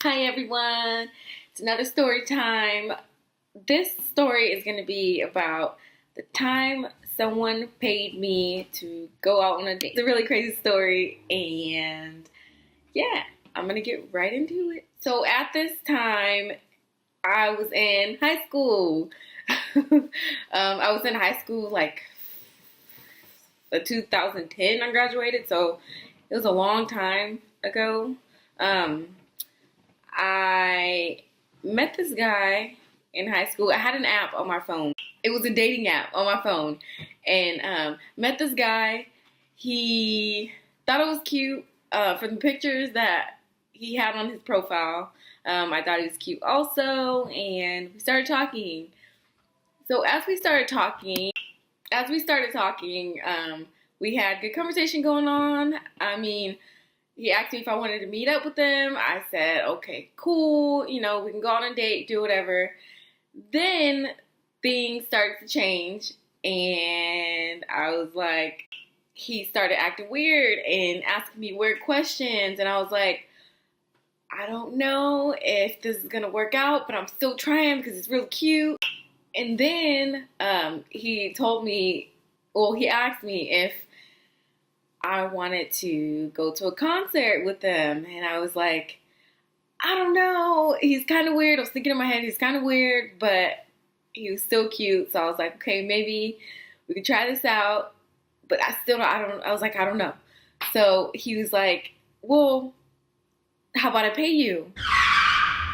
Hi everyone, it's another story time. This story is going to be about the time someone paid me to go out on a date. It's a really crazy story and yeah, I'm going to get right into it. So at this time, I was in high school. I was in high school like 2010 I graduated, so it was a long time ago. I met this guy in high school. I had an app on my phone. It was a dating app on my phone. And met this guy. He thought it was cute from the pictures that he had on his profile. I thought he was cute also. And we started talking. So as we started talking, we had good conversation going on. I mean, he asked me if I wanted to meet up with him. I said, okay, cool. You know, we can go on a date, do whatever. Then things started to change. And I was like, he started acting weird and asking me weird questions. And I was like, I don't know if this is going to work out, but I'm still trying because it's real cute. And then he asked me if I wanted to go to a concert with them. And I was like, I don't know. He's kind of weird. I was thinking in my head, he's kind of weird, but he was still cute. So I was like, okay, maybe we could try this out. But I was like, I don't know. So he was like, well, how about I pay you?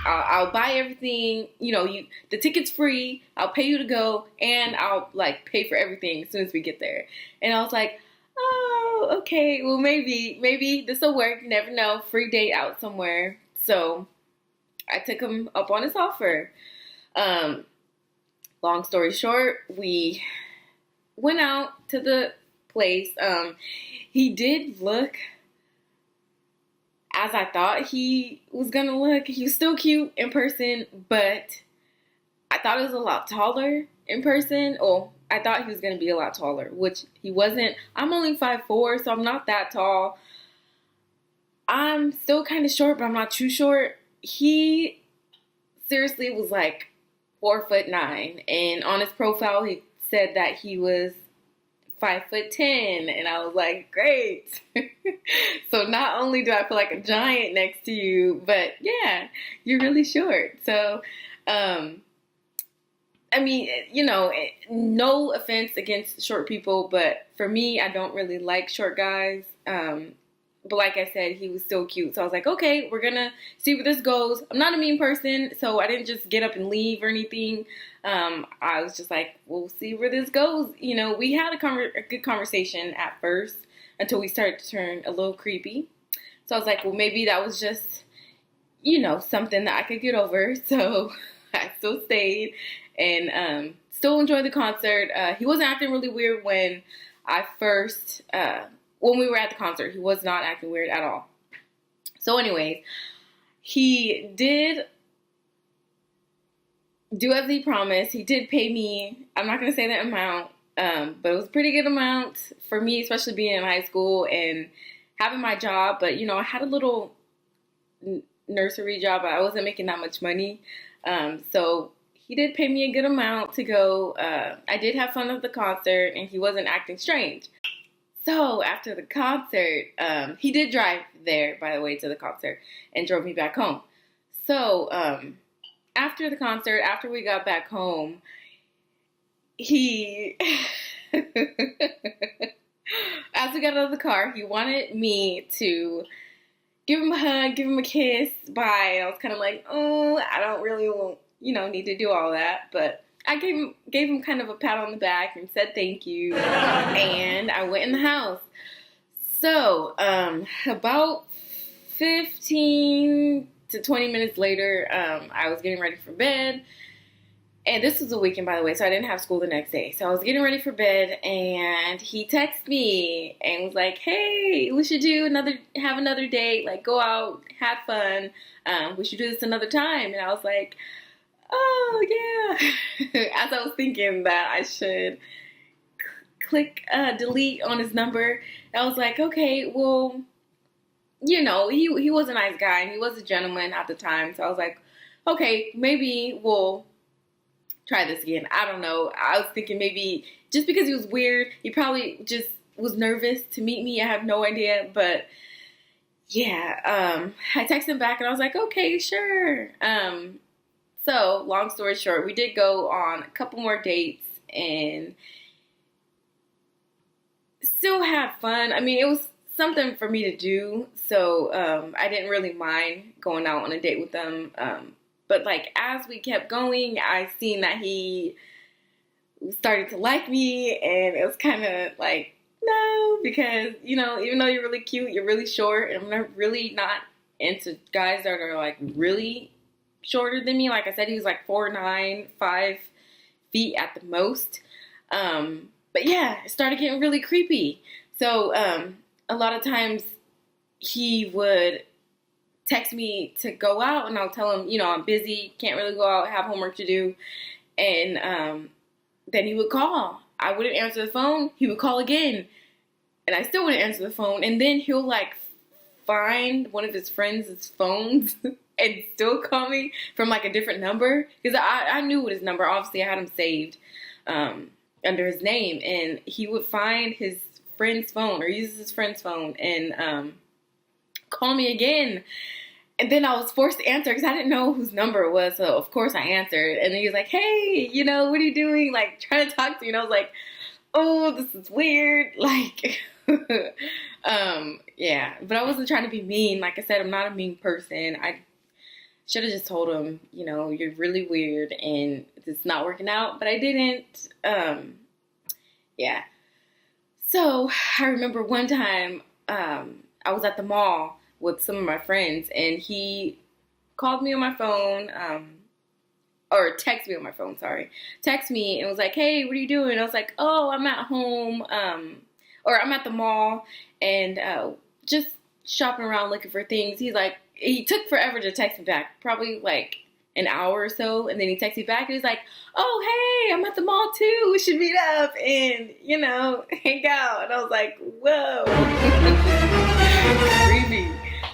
I'll buy everything. You know, the ticket's free. I'll pay you to go, and I'll like pay for everything as soon as we get there. And I was like, oh, okay, well, maybe this will work. You never know. Free date out somewhere. So I took him up on his offer. Long story short, we went out to the place. He did look as I thought he was gonna look. He was still cute in person, but I thought he was a lot taller in person. Oh, I thought he was going to be a lot taller, which he wasn't. I'm only 5'4", so I'm not that tall. I'm still kind of short, but I'm not too short. He seriously was like 4'9", and on his profile he said that he was 5'10", and I was like, great. So not only do I feel like a giant next to you, but yeah, you're really short. So, I mean, you know, no offense against short people, but for me, I don't really like short guys. But like I said, he was still cute. So I was like, okay, we're going to see where this goes. I'm not a mean person, so I didn't just get up and leave or anything. I was just like, we'll see where this goes. You know, we had a good conversation at first until we started to turn a little creepy. So I was like, well, maybe that was just, you know, something that I could get over. So I still stayed and still enjoyed the concert. He wasn't acting really weird when we were at the concert. He was not acting weird at all. So anyways, he did do as he promised. He did pay me. I'm not going to say the amount, but it was a pretty good amount for me, especially being in high school and having my job. But, you know, I had a little nursery job. I wasn't making that much money. So he did pay me a good amount to go. I did have fun at the concert, and he wasn't acting strange. So after the concert, he did drive there, by the way, to the concert and drove me back home. So after the concert, after we got back home, he, as we got out of the car, he wanted me to give him a hug, give him a kiss, bye. And I was kind of like, oh, I don't really need to do all that, but I gave him kind of a pat on the back and said thank you, and I went in the house. So, about 15 to 20 minutes later, I was getting ready for bed, and this was a weekend, by the way, so I didn't have school the next day. So I was getting ready for bed, and he texted me and was like, hey, we should have another date, like go out, have fun, we should do this another time. And I was like, oh, yeah. As I was thinking that I should click delete on his number, I was like, okay, well, he was a nice guy and he was a gentleman at the time. So I was like, okay, maybe we'll try this again. I don't know. I was thinking maybe just because he was weird, he probably just was nervous to meet me. I have no idea, but yeah, I texted him back and I was like, okay, sure. So long story short, we did go on a couple more dates and still had fun. I mean, it was something for me to do, so I didn't really mind going out on a date with them. But like as we kept going, I seen that he started to like me, and it was kind of like no, because even though you're really cute, you're really short, and I'm really not into guys that are like really shorter than me. Like I said, he was like 4'9", 5 feet at the most. But yeah, it started getting really creepy. So a lot of times he would text me to go out, and I'll tell him, I'm busy, can't really go out, have homework to do. And then he would call. I wouldn't answer the phone. He would call again, and I still wouldn't answer the phone. And then he'll like find one of his friends' phones and still call me from like a different number, because I knew his number. Obviously, I had him saved under his name, and he would find his friend's phone or use his friend's phone and call me again. And then I was forced to answer because I didn't know whose number it was. So, of course, I answered. And then he was like, hey, what are you doing? Like, trying to talk to me. And I was like, oh, this is weird. Like, yeah. But I wasn't trying to be mean. Like I said, I'm not a mean person. I should have just told him, you're really weird and it's not working out. But I didn't. Yeah. So, I remember one time I was at the mall with some of my friends, and he called me on my phone, or text me on my phone, sorry. Text me and was like, hey, what are you doing? I was like, oh, I'm at home, or I'm at the mall, and just shopping around looking for things. He's like, he took forever to text me back, probably like an hour or so, and then he texted me back, and he's like, oh, hey, I'm at the mall too, we should meet up and, hang out. And I was like, whoa. Creepy.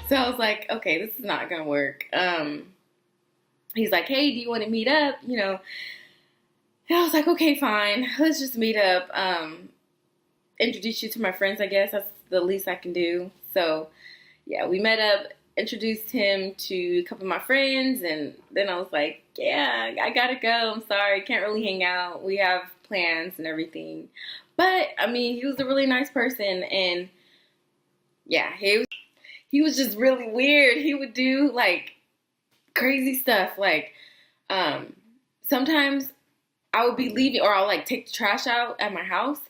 So I was like, okay, this is not gonna work. He's like, hey, do you want to meet up? And I was like, okay, fine, let's just meet up. Introduce you to my friends, I guess. That's the least I can do. So yeah, we met up, introduced him to a couple of my friends, and then I was like, yeah, I gotta go. I'm sorry, can't really hang out. We have plans and everything. But I mean, he was a really nice person, and yeah, he was just really weird. He would do like crazy stuff. Like sometimes I would be leaving, or I'll like take the trash out at my house,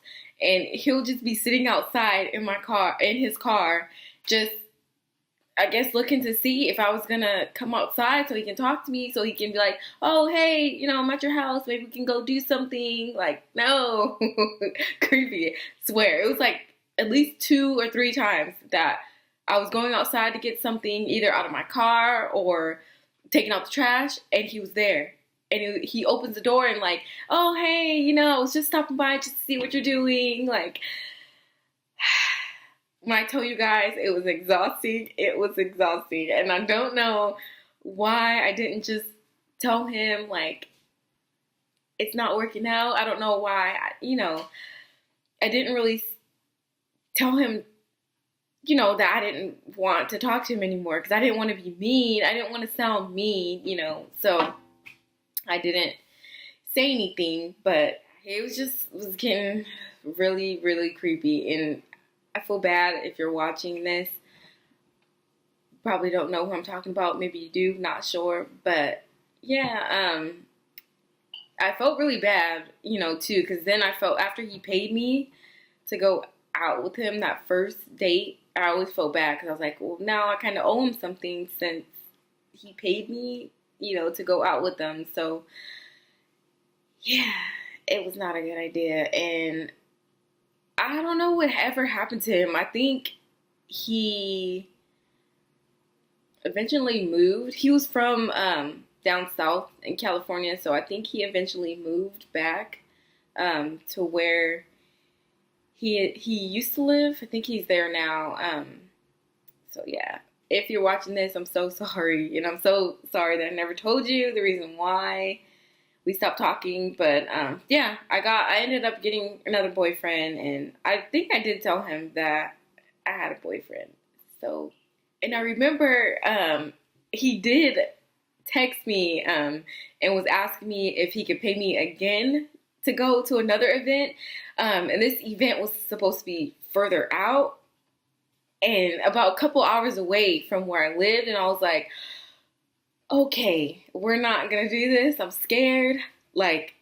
and he'll just be sitting outside in his car, just I guess looking to see if I was gonna come outside so he can talk to me, so he can be like, oh, hey, I'm at your house, maybe we can go do something. Like, no. Creepy. Swear. It was like at least 2 or 3 times that I was going outside to get something, either out of my car or taking out the trash, and he was there. And he opens the door and like, oh, hey, I was just stopping by just to see what you're doing. Like, when I tell you guys, it was exhausting. It was exhausting. And I don't know why I didn't just tell him, like, it's not working out. I don't know why, I didn't really tell him, that I didn't want to talk to him anymore, because I didn't want to be mean. I didn't want to sound mean, so I didn't say anything, but it was getting really, really creepy. And I feel bad if you're watching this. Probably don't know who I'm talking about. Maybe you do, not sure. But yeah, I felt really bad, too, because then I felt after he paid me to go out with him that first date, I always felt bad because I was like, well, now I kind of owe him something since he paid me, to go out with them. So yeah, it was not a good idea. And I don't know what ever happened to him. I think he eventually moved. He was from down south in California, so I think he eventually moved back to where he used to live. I think he's there now. So yeah, if you're watching this, I'm so sorry, and I'm so sorry that I never told you the reason why we stopped talking. But yeah, I ended up getting another boyfriend, and I think I did tell him that I had a boyfriend. So, and I remember he did text me and was asking me if he could pay me again to go to another event. And this event was supposed to be further out and about a couple hours away from where I lived. And I was like, okay, we're not gonna do this. I'm scared. Like,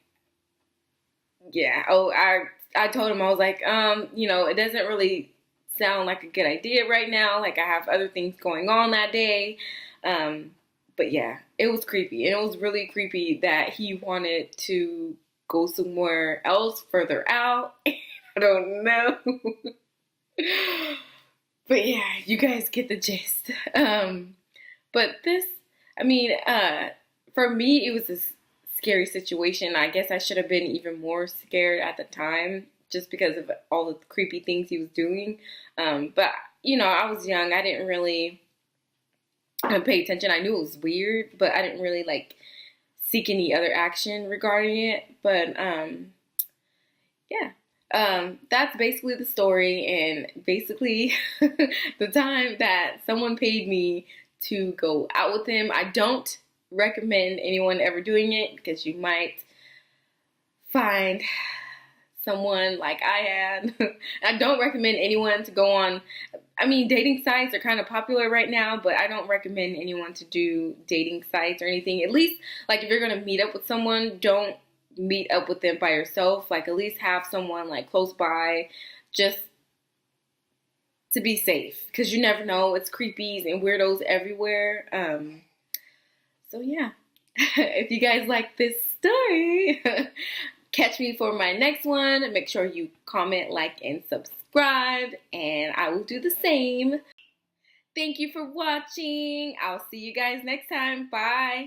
yeah. Oh, I told him, I was like, it doesn't really sound like a good idea right now. Like, I have other things going on that day. But yeah, it was creepy. And it was really creepy that he wanted to go somewhere else further out. I don't know. But yeah, you guys get the gist. But this, I mean, for me, it was a scary situation. I guess I should have been even more scared at the time just because of all the creepy things he was doing. But, I was young. I didn't really pay attention. I knew it was weird, but I didn't really, seek any other action regarding it. But, yeah. That's basically the story, and basically the time that someone paid me to go out with him. I don't recommend anyone ever doing it because you might find someone like I had. I don't recommend anyone to go on. I mean, dating sites are kind of popular right now, but I don't recommend anyone to do dating sites or anything. At least, if you're going to meet up with someone, don't meet up with them by yourself. At least have someone close by, just to be safe, because you never know. It's creepies and weirdos everywhere. So yeah, if you guys like this story, catch me for my next one. Make sure you comment, like, and subscribe, and I will do the same. Thank you for watching. I'll see you guys next time. Bye.